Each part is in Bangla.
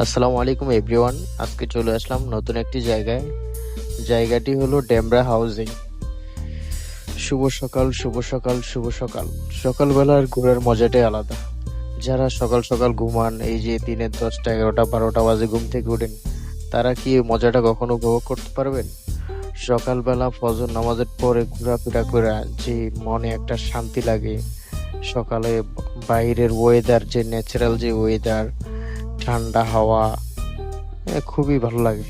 আসসালামু আলাইকুম এভরিওয়ান। আজকে চলে আসলাম নতুন একটি জায়গায়। জায়গাটি হলো ডেমরা হাউজিং। শুভ সকাল, শুভ সকাল, শুভ সকাল। সকালবেলার ঘোরার মজাটাই আলাদা। যারা সকাল সকাল ঘুমান, এই যে দিনের 10টা 11টা 12টা বাজে ঘুম থেকে ওঠেন, তারা কি এই মজাটা কখনো উপভোগ করতে পারবেন? সকালবেলা ফজর নামাজের পরে ঘোরাফেরা করে যে মনে একটা শান্তি লাগে। সকালে বাইরের ওয়েদার, যে ন্যাচারাল যে ওয়েদার, ঠান্ডা হাওয়া, খুবই ভালো লাগে।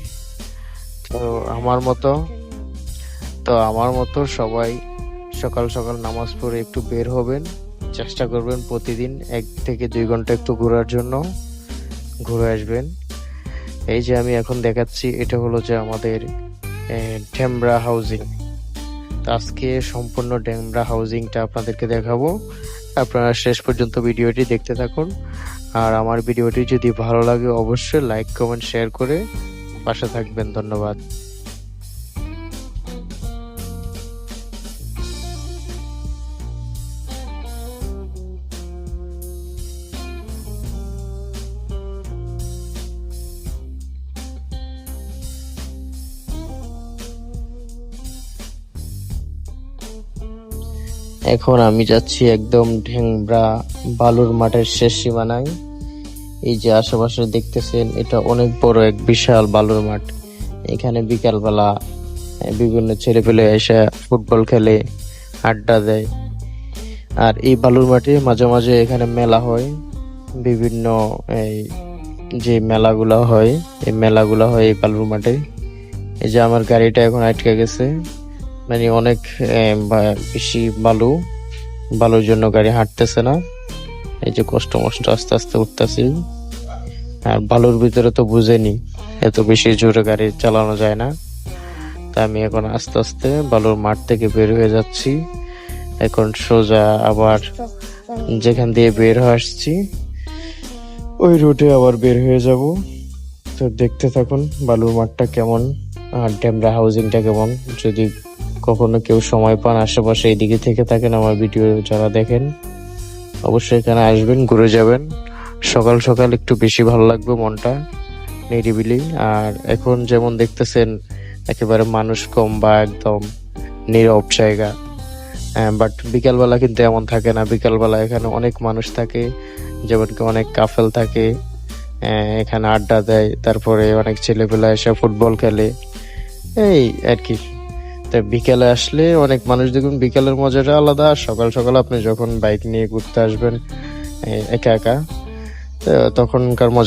তো আমার মতো আমার মতো সবাই সকাল সকাল নামাজ পড়ে একটু বের হবেন। চেষ্টা করবেন প্রতিদিন 1 থেকে 2 ঘন্টা একটু ঘোরার জন্য, ঘুরে আসবেন। এই যে আমি এখন দেখাচ্ছি, এটা হলো যে আমাদের ডেমরা হাউজিং। তো আজকে সম্পূর্ণ ডেমরা হাউজিংটা আপনাদেরকে দেখাবো। আপনারা শেষ পর্যন্ত ভিডিওটি দেখতে থাকুন। আর আমার ভিডিওটি যদি ভালো লাগে অবশ্যই লাইক কমেন্ট শেয়ার করে পাশে থাকবেন। ধন্যবাদ। এখন আমি যাচ্ছি একদম ঢেংব্রা বালুর মাঠের শেষ সীমানায়। এই যে আশেপাশে দেখতেছেন, এটা অনেক বড় এক বিশাল বালুর মাঠ। এখানে বিকালবেলা বিভিন্ন ছেলেপেলে এসে ফুটবল খেলে, আড্ডা দেয়। আর এই বালুর মাঠে মাঝে মাঝে এখানে মেলা হয়। বিভিন্ন এই যে মেলাগুলা হয়, এই মেলাগুলা হয় এই বালুর মাঠে। এই যে আমার গাড়িটা এখন আটকে গেছে, মানে অনেক বেশি বালুর জন্য গাড়ি হাঁটতেছে না। এই যে কষ্ট মষ্ট আস্তে আস্তে উঠতেছি। আর বালুর ভিতরে তো বুঝেনি, এত বেশি জোরে গাড়ি চালানো যায় না। তা আমি এখন আস্তে আস্তে বালুর মাঠ থেকে বের হয়ে যাচ্ছি। এখন সোজা আবার যেখান দিয়ে বের হয়ে আসছি ওই রুটে আবার বের হয়ে যাব। তো দেখতে থাকুন বালুর মাঠটা কেমন, আর ডেমরা হাউজিংটা কেমন। যদি কখনো কেউ সময় পান, আশেপাশে এইদিকে থেকে থাকেন, আমার ভিডিও যারা দেখেন, অবশ্যই এখানে আসবেন, ঘুরে যাবেন। সকাল সকাল একটু বেশি ভালো লাগবে, মনটা নিরিবিলি। আর এখন যেমন দেখতেছেন একেবারে মানুষ কম বা একদম নীরব জায়গা। বাট বিকালবেলা কিন্তু এমন থাকে না। বিকালবেলা এখানে অনেক মানুষ থাকে, যেমন কি অনেক কাফেল থাকে, এখানে আড্ডা দেয়। তারপরে অনেক ছেলেপেলা এসে ফুটবল খেলে, এই আর কি। তো বিকেলে আসলে অনেক মানুষ দেখুন, বিকেলের মজাটা আলাদা। আর সকাল সকাল আপনি যখন বাইক নিয়ে ঘুরতে আসবেন একা একা, তো তখনকার মজা